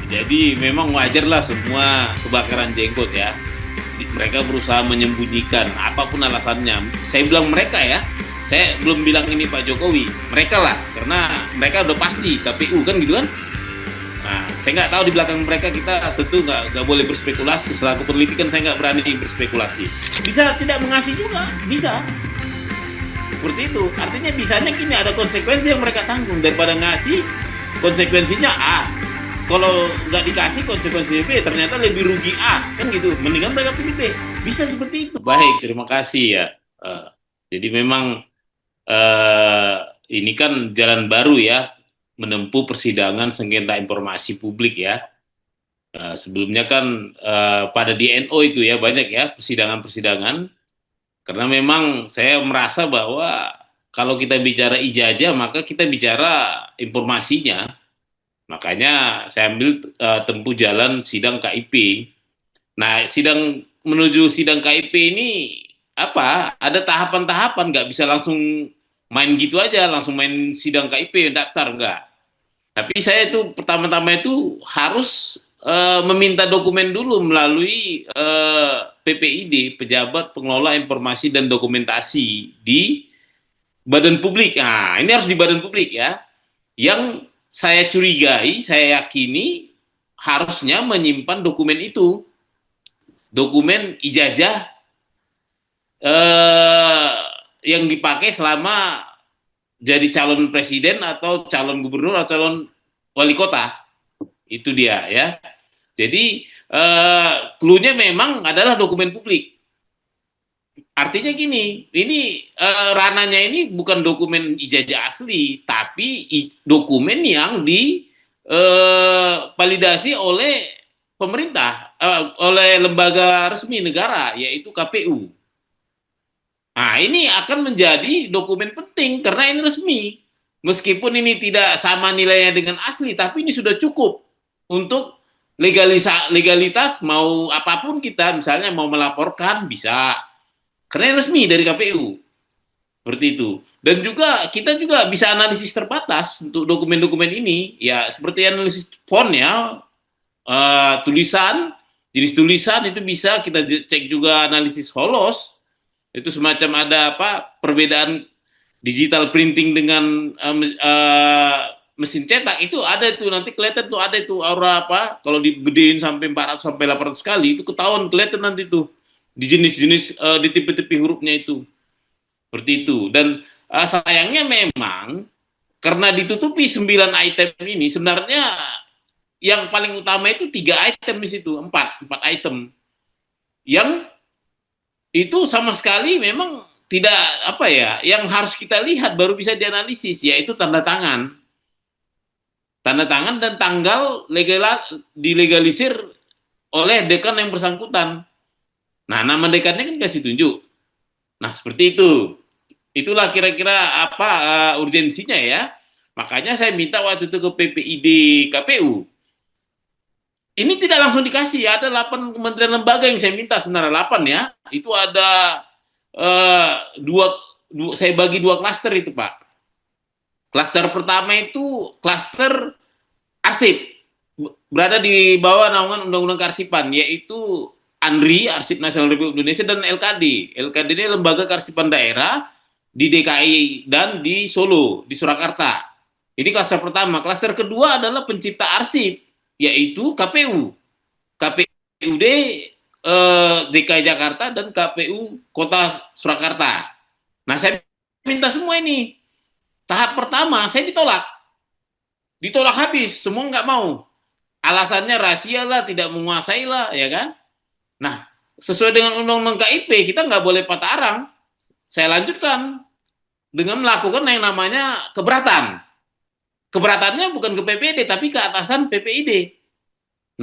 Jadi memang wajarlah semua kebakaran jenggot ya. Mereka berusaha menyembunyikan apapun alasannya. Saya bilang mereka ya. Saya belum bilang ini Pak Jokowi. Mereka lah, karena mereka udah pasti KPU kan gitu kan. Nah, saya nggak tahu di belakang mereka, kita tentu nggak boleh berspekulasi. Selaku peneliti kan saya nggak berani berspekulasi. Bisa tidak mengasih juga, bisa. Seperti itu. Artinya bisanya gini, ada konsekuensi yang mereka tanggung. Daripada ngasih, konsekuensinya A. Kalau nggak dikasih konsekuensi B, ternyata lebih rugi A. Kan gitu. Mendingan mereka pilih B. Bisa seperti itu. Baik, terima kasih ya. Jadi memang ini kan jalan baru ya, menempuh persidangan sengketa informasi publik ya. Sebelumnya kan pada DNO itu ya banyak ya persidangan-persidangan. Karena memang saya merasa bahwa kalau kita bicara ijazah, maka kita bicara informasinya. Makanya saya ambil tempuh jalan sidang KIP. Nah, menuju sidang KIP ini apa? Ada tahapan-tahapan, nggak bisa langsung main gitu aja, langsung main sidang KIP daftar enggak. Tapi saya itu pertama-tama itu harus meminta dokumen dulu melalui PPID, Pejabat Pengelola Informasi dan Dokumentasi di Badan Publik. Nah, ini harus di Badan Publik ya. Yang saya curigai, saya yakini harusnya menyimpan dokumen itu, dokumen ijazah yang dipakai selama jadi calon presiden atau calon gubernur atau calon wali kota. Itu dia ya. Jadi clue-nya memang adalah dokumen publik. Artinya gini, ini ranahnya ini bukan dokumen ijazah asli, tapi dokumen yang divalidasi oleh pemerintah, oleh lembaga resmi negara, yaitu KPU. Nah, ini akan menjadi dokumen penting karena ini resmi. Meskipun ini tidak sama nilainya dengan asli, tapi ini sudah cukup untuk legalitas mau apapun kita, misalnya mau melaporkan bisa, karena resmi dari KPU. Seperti itu. Dan juga kita juga bisa analisis terbatas untuk dokumen-dokumen ini, ya seperti analisis font ya, tulisan, jenis tulisan itu bisa kita cek juga analisis holos. Itu semacam ada apa perbedaan digital printing dengan mesin cetak, itu ada itu nanti kelihatan tuh, ada itu aura apa kalau digedein sampai 400 sampai 800 kali itu ketahuan, kelihatan nanti tuh di jenis-jenis di tipe-tipe hurufnya itu. Seperti itu. Dan sayangnya memang karena ditutupi 9 item ini, sebenarnya yang paling utama itu 3 item di situ, 4 item yang itu sama sekali memang tidak apa ya, yang harus kita lihat baru bisa dianalisis, yaitu tanda tangan dan tanggal dilegalisir oleh dekan yang bersangkutan. Nah, nama dekannya kan kasih tunjuk. Nah, seperti itu. Itulah kira-kira apa urgensinya ya. Makanya saya minta waktu itu ke PPID KPU. Ini tidak langsung dikasih, ada 8 kementerian lembaga yang saya minta, sebenarnya 8 ya. Itu ada saya bagi 2 klaster itu Pak. Klaster pertama itu klaster arsip, berada di bawah naungan Undang-Undang Kearsipan, yaitu ANRI, Arsip Nasional Republik Indonesia, dan LKD. LKD ini Lembaga Kearsipan Daerah di DKI dan di Solo, di Surakarta. Ini klaster pertama. Klaster kedua adalah pencipta arsip, yaitu KPU, KPUD DKI Jakarta dan KPU Kota Surakarta. Nah, saya minta semua ini. Tahap pertama saya ditolak habis, semua nggak mau. Alasannya rahasia lah, tidak menguasai lah, ya kan? Nah, sesuai dengan Undang-Undang KIP kita nggak boleh patah arang. Saya lanjutkan dengan melakukan yang namanya keberatan. Keberatannya bukan ke PPID tapi ke atasan PPID.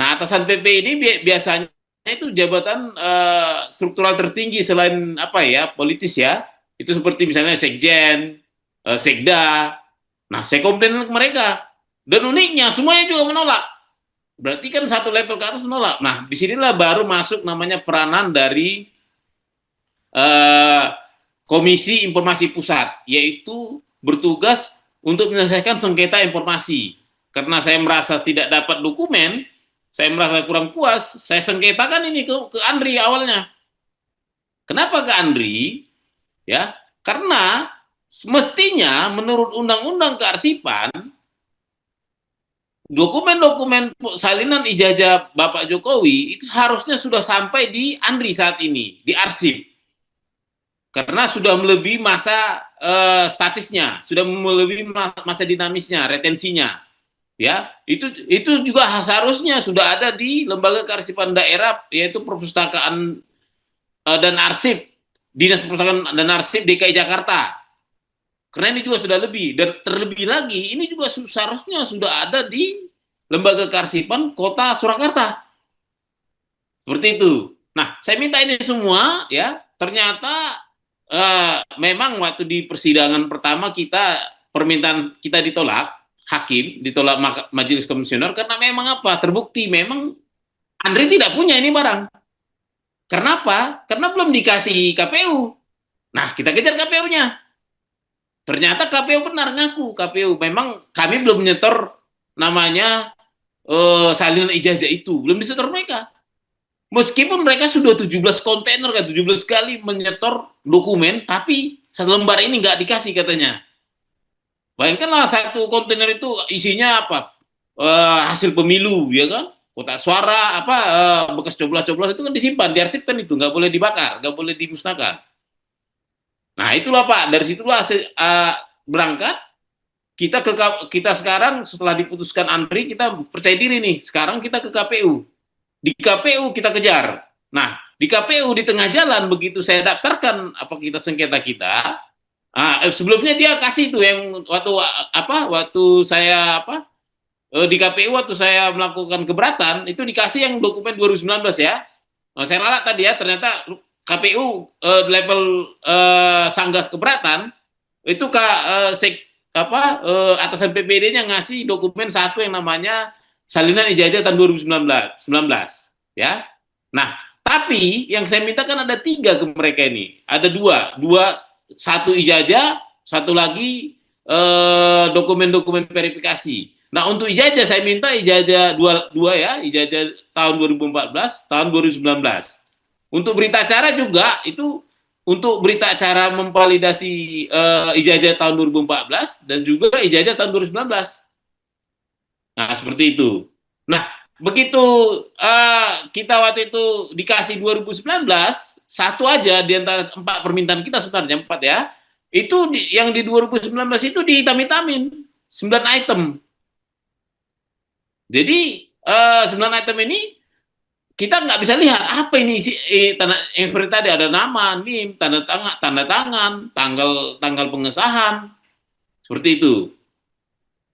Nah, atasan PPID biasanya itu jabatan struktural tertinggi selain apa ya, politis ya. Itu seperti misalnya sekjen, sekda. Nah, saya komplain ke mereka. Dan uniknya semuanya juga menolak. Berarti kan satu level ke atas menolak. Nah, disinilah baru masuk namanya peranan dari Komisi Informasi Pusat, yaitu bertugas untuk menyelesaikan sengketa informasi. Karena saya merasa tidak dapat dokumen, saya merasa kurang puas, saya sengketakan ini ke Andri awalnya. Kenapa ke Andri? Ya, karena mestinya menurut Undang-Undang Kearsipan, dokumen-dokumen salinan ijazah Bapak Jokowi itu harusnya sudah sampai di Andri saat ini, di arsip. Karena sudah melebihi masa statisnya, sudah melebihi masa dinamisnya, retensinya. Ya, itu juga seharusnya sudah ada di Lembaga Kearsipan Daerah, yaitu Perpustakaan dan Arsip, Dinas Perpustakaan dan Arsip DKI Jakarta. Karena ini juga sudah lebih, dan terlebih lagi ini juga seharusnya sudah ada di Lembaga Kearsipan Kota Surakarta. Seperti itu. Nah, saya minta ini semua ya. Ternyata memang waktu di persidangan pertama permintaan kita ditolak, hakim ditolak majelis komisioner karena memang apa? Terbukti memang Andri tidak punya ini barang. Kenapa? Karena belum dikasih KPU. Nah, kita kejar KPU-nya. Ternyata KPU benar ngaku. KPU memang kami belum menyetor namanya salinan ijazah itu. Belum disetor mereka. Meskipun mereka sudah 17 kontainer, 17 kali menyetor dokumen, tapi satu lembar ini nggak dikasih katanya. Bayangkanlah satu kontainer itu isinya apa? Hasil pemilu, ya kan? Kotak suara, bekas coblos-coblos itu kan disimpan, diarsipkan itu, nggak boleh dibakar, nggak boleh dimusnahkan. Nah itulah Pak, dari situlah berangkat, kita sekarang setelah diputuskan Andri, kita percaya diri nih, sekarang kita ke KPU. Di KPU kita kejar. Nah, di KPU di tengah jalan begitu saya daftarkan kita sengketa kita, sebelumnya dia kasih tuh yang waktu saya di KPU waktu saya melakukan keberatan itu dikasih yang dokumen 2019 ya. Nah, saya ralat tadi ya, ternyata KPU level sanggah keberatan itu atasan PPD-nya ngasih dokumen satu yang namanya salinan ijazah tahun 2019 ya. Nah, tapi yang saya mintakan ada 3 ke mereka ini. Ada dua, satu ijazah, satu lagi dokumen-dokumen verifikasi. Nah, untuk ijazah saya minta ijazah dua ya, ijazah tahun 2014, tahun 2019. Untuk berita acara juga itu untuk berita acara memvalidasi ijazah tahun 2014 dan juga ijazah tahun 2019. Nah, seperti itu. Nah, begitu kita waktu itu dikasih 2019, satu aja di antara 4 permintaan kita sebenarnya 4 ya, itu yang di 2019 itu dihitam-hitamin 9 item. Jadi 9 item ini kita nggak bisa lihat apa ini tanda yang seperti tadi ada nama, NIM, tanda tangan, tanggal pengesahan, seperti itu.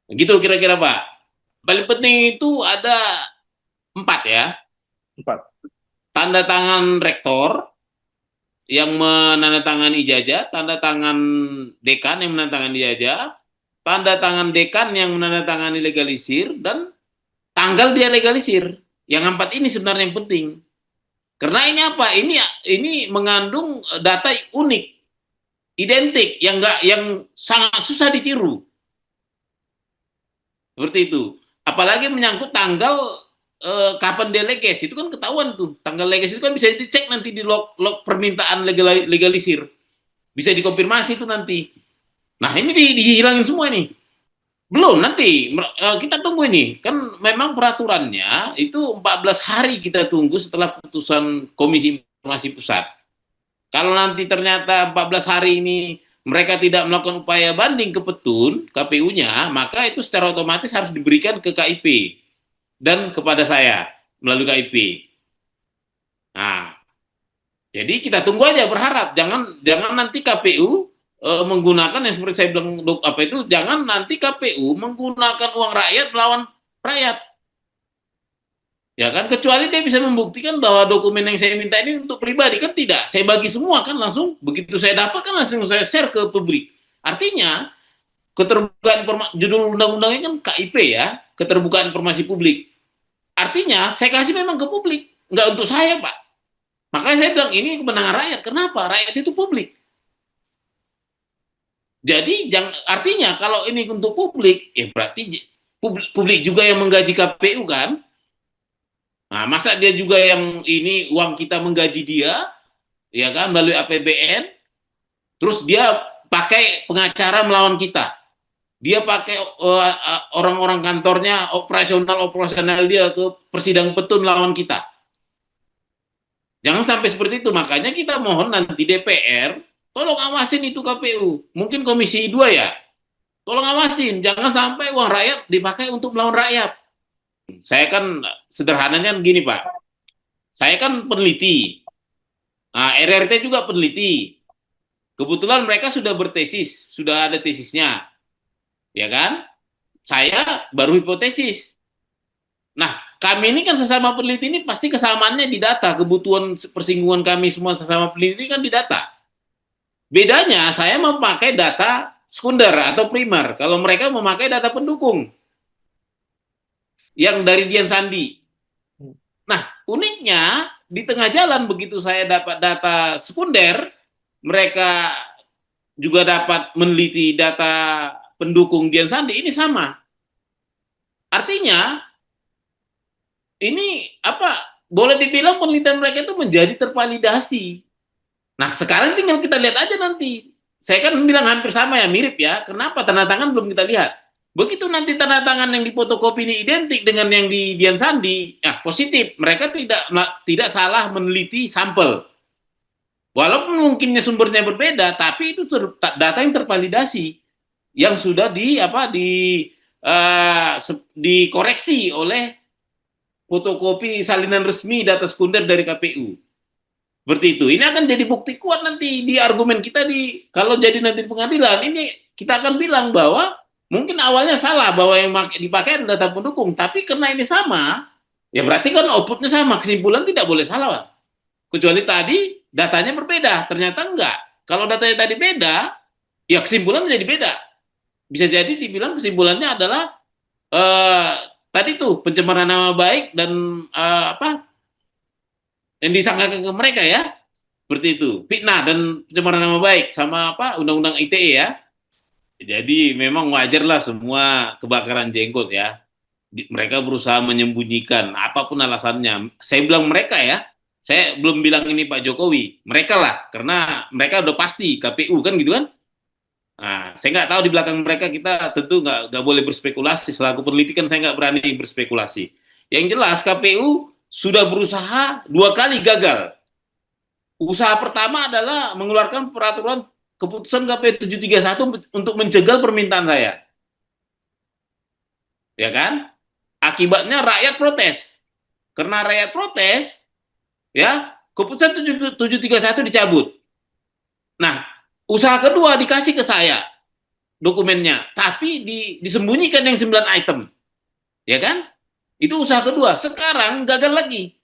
Gitu kira-kira Pak. Paling penting itu ada 4 ya. 4. Tanda tangan rektor yang menandatangani ijazah, tanda tangan dekan yang menandatangani ijazah, tanda tangan dekan yang menandatangani legalisir, dan tanggal dia legalisir. Yang 4 ini sebenarnya yang penting. Karena ini apa? Ini mengandung data unik, identik, yang sangat susah ditiru. Seperti itu. Apalagi menyangkut tanggal kapan dia leges, itu kan ketahuan tuh. Tanggal leges itu kan bisa dicek nanti di log permintaan legalisir. Bisa dikonfirmasi itu nanti. Nah, ini dihilangin semua nih. Belum, nanti kita tunggu ini. Kan memang peraturannya itu 14 hari kita tunggu setelah putusan Komisi Informasi Pusat. Kalau nanti ternyata 14 hari ini mereka tidak melakukan upaya banding ke petun KPU-nya, maka itu secara otomatis harus diberikan ke KIP dan kepada saya melalui KIP. Nah, jadi kita tunggu aja, berharap jangan nanti KPU menggunakan yang seperti saya bilang jangan nanti KPU menggunakan uang rakyat melawan rakyat. Ya kan, kecuali dia bisa membuktikan bahwa dokumen yang saya minta ini untuk pribadi, kan tidak. Saya bagi semua kan langsung, begitu saya dapat kan langsung saya share ke publik. Artinya, keterbukaan judul undang-undangnya kan KIP ya, keterbukaan informasi publik. Artinya, saya kasih memang ke publik, nggak untuk saya Pak. Makanya saya bilang ini kemenangan rakyat. Kenapa? Rakyat itu publik. Jadi artinya kalau ini untuk publik, berarti publik juga yang menggaji KPU kan. Nah, masa dia juga yang ini uang kita menggaji dia, ya kan, melalui APBN, terus dia pakai pengacara melawan kita. Dia pakai orang-orang kantornya, operasional dia ke persidang petun lawan kita. Jangan sampai seperti itu. Makanya kita mohon nanti DPR, tolong awasin itu KPU. Mungkin Komisi 2 ya. Tolong awasin. Jangan sampai uang rakyat dipakai untuk melawan rakyat. Saya kan sederhananya gini Pak. Saya kan peneliti. Nah, RRT juga peneliti. Kebetulan mereka sudah bertesis, sudah ada tesisnya. Ya kan? Saya baru hipotesis. Nah, kami ini kan sesama peneliti ini pasti kesamaannya di data, kebutuhan persinggungan kami semua sesama peneliti kan di data. Bedanya saya memakai data sekunder atau primer, kalau mereka memakai data pendukung yang dari Dian Sandi. Nah, uniknya di tengah jalan begitu saya dapat data sekunder, mereka juga dapat meneliti data pendukung Dian Sandi, ini sama. Artinya ini apa boleh dibilang penelitian mereka itu menjadi tervalidasi. Nah, sekarang tinggal kita lihat aja nanti. Saya kan bilang hampir sama ya, mirip ya. Kenapa tanda tangan belum kita lihat? Begitu nanti tanda tangan yang difotokopi ini identik dengan yang di Dian Sandi, ya positif. Mereka tidak salah meneliti sampel. Walaupun mungkinnya sumbernya berbeda, tapi itu data yang tervalidasi, yang sudah dikoreksi oleh fotokopi salinan resmi data sekunder dari KPU. Seperti itu. Ini akan jadi bukti kuat nanti di argumen kita kalau jadi nanti pengadilan ini kita akan bilang bahwa mungkin awalnya salah bahwa yang dipakai adalah data pendukung, tapi karena ini sama, ya berarti kan outputnya sama, kesimpulan tidak boleh salah. Kecuali tadi datanya berbeda, ternyata enggak. Kalau datanya tadi beda, ya kesimpulan menjadi beda. Bisa jadi dibilang kesimpulannya adalah tadi tuh pencemaran nama baik dan yang disangkakan ke mereka ya, seperti itu, fitnah dan pencemaran nama baik sama undang-undang ITE ya. Jadi memang wajar lah semua kebakaran jenggot ya. Mereka berusaha menyembunyikan apapun alasannya. Saya bilang mereka ya, saya belum bilang ini Pak Jokowi, mereka lah, karena mereka udah pasti KPU kan gitu kan. Nah, saya nggak tahu di belakang mereka, kita tentu nggak boleh berspekulasi, selaku peneliti kan saya nggak berani berspekulasi. Yang jelas KPU sudah berusaha 2 kali gagal. Usaha pertama adalah mengeluarkan peraturan keputusan KPU 731 untuk mencegah permintaan saya. Ya kan? Akibatnya rakyat protes. Karena rakyat protes, ya, keputusan 731 dicabut. Nah, usaha kedua dikasih ke saya dokumennya, tapi disembunyikan yang 9 item. Ya kan? Itu usaha kedua. Sekarang gagal lagi.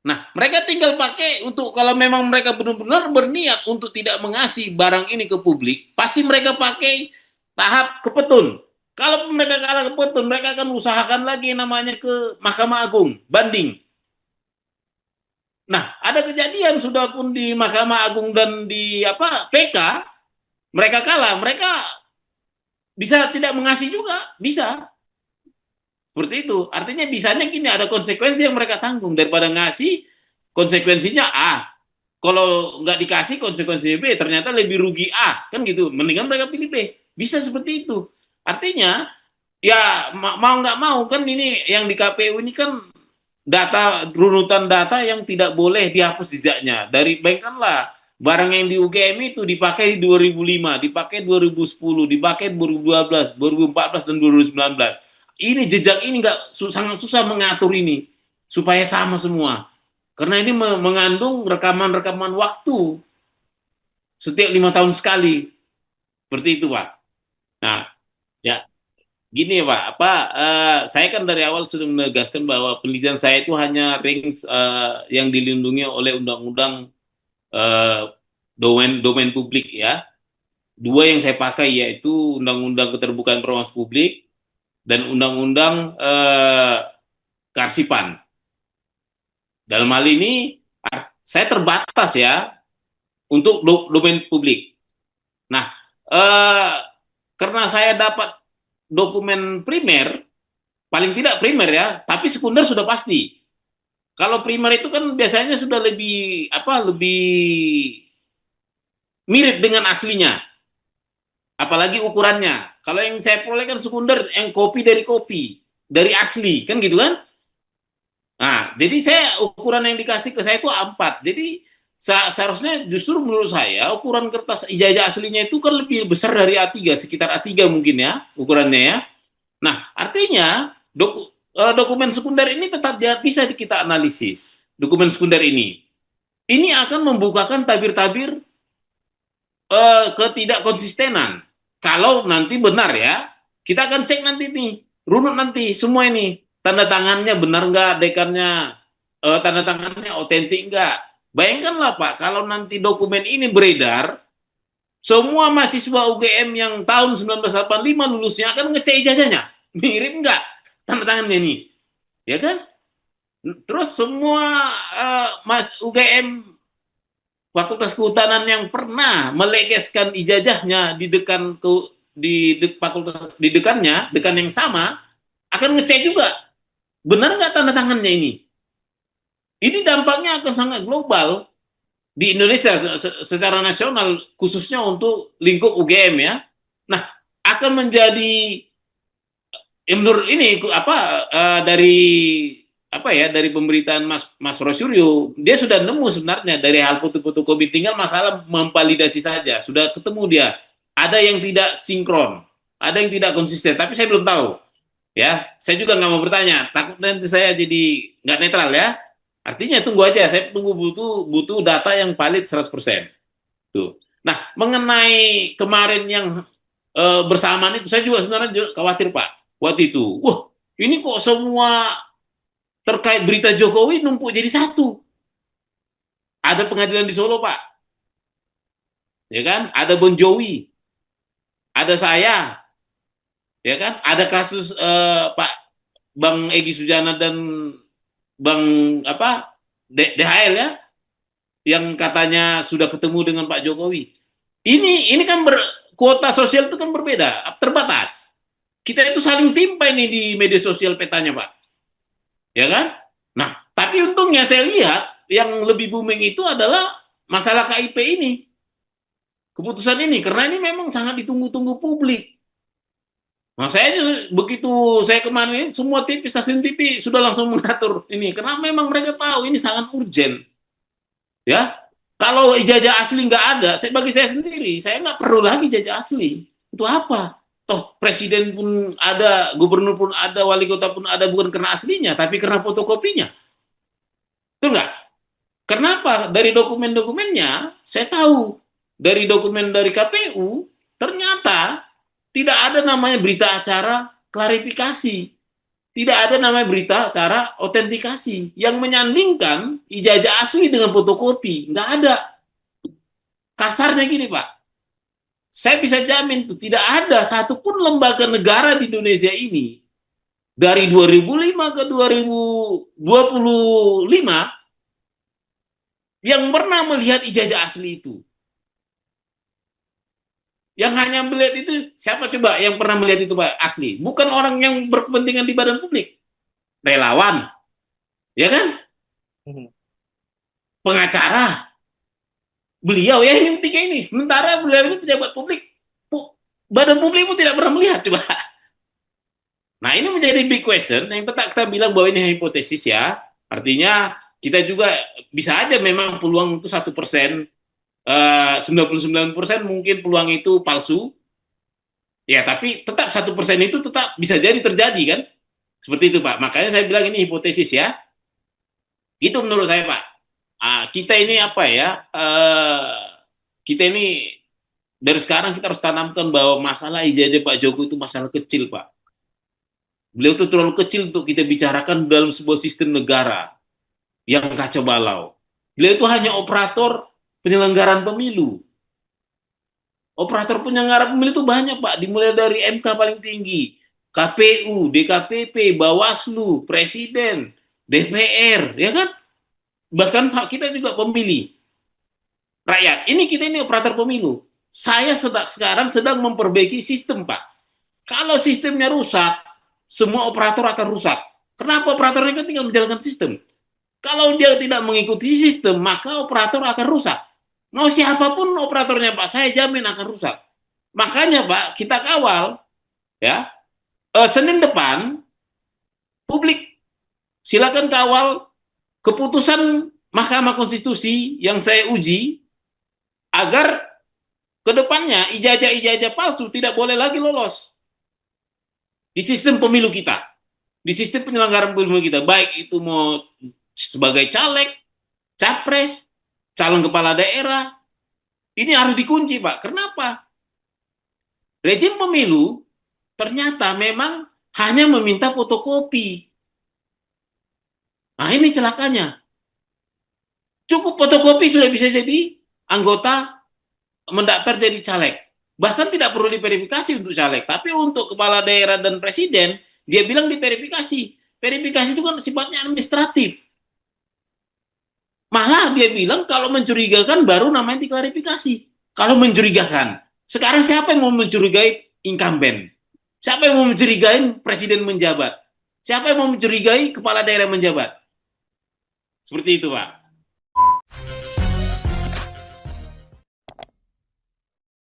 Nah, mereka tinggal pakai untuk kalau memang mereka benar-benar berniat untuk tidak mengasih barang ini ke publik, pasti mereka pakai tahap kepetun. Kalau mereka kalah kepetun, mereka akan usahakan lagi namanya ke Mahkamah Agung, banding. Nah, ada kejadian sudah pun di Mahkamah Agung dan di PK, mereka kalah, mereka bisa tidak mengasih juga, bisa. Seperti itu. Artinya bisanya gini, ada konsekuensi yang mereka tanggung. Daripada ngasih, konsekuensinya A. Kalau nggak dikasih, konsekuensinya B. Ternyata lebih rugi A. Kan gitu. Mendingan mereka pilih B. Bisa seperti itu. Artinya, ya mau nggak mau, kan ini yang di KPU ini kan runutan data yang tidak boleh dihapus jejaknya. Dari bayangkanlah, barang yang di UGM itu dipakai di 2005, dipakai 2010, dipakai 2012, 2014, dan 2019. Ini jejak ini sangat susah mengatur ini supaya sama semua, karena ini mengandung rekaman-rekaman waktu setiap 5 tahun sekali, seperti itu Pak. Nah ya gini ya Pak, saya kan dari awal sudah menegaskan bahwa penelitian saya itu hanya range yang dilindungi oleh undang-undang domain publik ya. 2 yang saya pakai yaitu Undang-Undang Keterbukaan Informasi Publik dan Undang-Undang Kearsipan. Dalam hal ini saya terbatas ya untuk domain publik. Nah, karena saya dapat dokumen primer, Paling tidak primer ya, tapi sekunder sudah pasti. Kalau primer itu kan biasanya sudah lebih apa? Lebih mirip dengan aslinya, apalagi ukurannya. Kalau yang saya peroleh kan sekunder yang kopi, dari asli, kan gitu kan? Nah, jadi saya ukuran yang dikasih ke saya itu A4. Jadi seharusnya justru menurut saya ukuran kertas ijazah aslinya itu kan lebih besar dari A3, sekitar A3 mungkin ya ukurannya ya. Nah, artinya dokumen sekunder ini tetap bisa kita analisis. Dokumen sekunder ini. Ini akan membukakan tabir-tabir ketidakkonsistenan. Kalau nanti benar ya, kita akan cek nanti nih, runut nanti semua ini. Tanda tangannya benar nggak, dekannya tanda tangannya otentik nggak. Bayangkanlah Pak, kalau nanti dokumen ini beredar, semua mahasiswa UGM yang tahun 1985 lulusnya akan ngecek ijazahnya. Mirip nggak tanda tangannya ini? Ya kan? Terus semua mas UGM Fakultas Kehutanan yang pernah melegeskan ijazahnya di dekan fakultas di dekannya, dekan yang sama, akan ngecek juga benar nggak tanda tangannya ini. Ini dampaknya akan sangat global di Indonesia secara nasional, khususnya untuk lingkup UGM ya. Nah, akan menjadi menurut ini apa dari apa ya, dari pemberitaan Mas Rosuryo, dia sudah nemu sebenarnya dari hal foto-foto COVID, tinggal masalah memvalidasi saja. Sudah ketemu dia. Ada yang tidak sinkron, ada yang tidak konsisten, tapi saya belum tahu. Ya, saya juga nggak mau bertanya, takut nanti saya jadi nggak netral ya. Artinya tunggu aja, saya tunggu butuh data yang valid 100%. Tuh. Nah, mengenai kemarin yang bersamaan itu, saya juga sebenarnya khawatir Pak. Waktu itu, wah ini kok semua terkait berita Jokowi numpuk jadi satu. Ada pengadilan di Solo Pak, ya kan? Ada Bon Jovi, ada saya, ya kan? Ada kasus Pak Bang Egy Sujana dan Bang apa DHL ya, yang katanya sudah ketemu dengan Pak Jokowi. Ini kan kuota sosial itu kan berbeda, terbatas. Kita itu saling timpa ini di media sosial petanya Pak, ya kan? Nah, tapi untungnya saya lihat yang lebih booming itu adalah masalah KIP ini, keputusan ini, karena ini memang sangat ditunggu-tunggu publik. Nah, saya begitu saya kemarin semua TV, stasiun TV sudah langsung mengatur ini, karena memang mereka tahu ini sangat urgent. Ya, kalau ijazah asli nggak ada, bagi saya sendiri, saya nggak perlu lagi ijazah asli. Itu apa? Toh presiden pun ada, gubernur pun ada, wali kota pun ada, bukan karena aslinya, tapi karena fotokopinya. Betul nggak? Kenapa? Dari dokumen-dokumennya, saya tahu. Dari dokumen dari KPU, ternyata tidak ada namanya berita acara klarifikasi. Tidak ada namanya berita acara autentikasi. Yang menyandingkan ijazah asli dengan fotokopi. Nggak ada. Kasarnya gini, Pak. Saya bisa jamin tuh tidak ada satupun lembaga negara di Indonesia ini dari 2005 ke 2025 yang pernah melihat ijazah asli itu. Yang hanya melihat itu, siapa coba yang pernah melihat itu Pak asli? Bukan orang yang berkepentingan di badan publik. Relawan, ya kan? Pengacara. Beliau ya yang tiga ini. Sementara beliau ini pejabat publik. Badan publik pun tidak pernah melihat coba. Nah ini menjadi big question yang tetap kita bilang bahwa ini hipotesis ya. Artinya kita juga bisa aja memang peluang itu 1%. 99% mungkin peluang itu palsu. Ya, tapi tetap 1% itu tetap bisa jadi terjadi kan? Seperti itu Pak. Makanya saya bilang ini hipotesis ya. Itu menurut saya Pak. Kita ini apa ya? Kita ini dari sekarang kita harus tanamkan bahwa masalah ijazah Pak Jokowi itu masalah kecil Pak. Beliau itu terlalu kecil untuk kita bicarakan dalam sebuah sistem negara yang kacau balau. Beliau itu hanya operator penyelenggaraan pemilu. Operator penyelenggara pemilu itu banyak Pak, dimulai dari MK paling tinggi, KPU, DKPP, Bawaslu, Presiden, DPR, ya kan? Bahkan kita juga pemilih rakyat. Kita ini operator pemilu. Saya sekarang sedang memperbaiki sistem Pak. Kalau sistemnya rusak, semua operator akan rusak. Kenapa? Operatornya kan tinggal menjalankan sistem. Kalau dia tidak mengikuti sistem, maka operator akan rusak. Mau siapapun operatornya Pak, saya jamin akan rusak. Makanya Pak, kita kawal ya. Senin depan publik silakan kawal keputusan Mahkamah Konstitusi yang saya uji agar kedepannya ijazah-ijazah palsu tidak boleh lagi lolos di sistem pemilu kita, di sistem penyelenggaraan pemilu kita, baik itu mau sebagai caleg, capres, calon kepala daerah, ini harus dikunci Pak. Kenapa? Rejim pemilu ternyata memang hanya meminta fotokopi. Nah ini celakanya. Cukup fotokopi sudah bisa jadi anggota mendaftar jadi caleg. Bahkan tidak perlu diverifikasi untuk caleg. Tapi untuk kepala daerah dan presiden, dia bilang diverifikasi. Verifikasi itu kan sifatnya administratif. Malah dia bilang kalau mencurigakan baru namanya diklarifikasi. Kalau mencurigakan. Sekarang siapa yang mau mencurigai incumbent? Siapa yang mau mencurigai presiden menjabat? Siapa yang mau mencurigai kepala daerah menjabat? Seperti itu, Pak.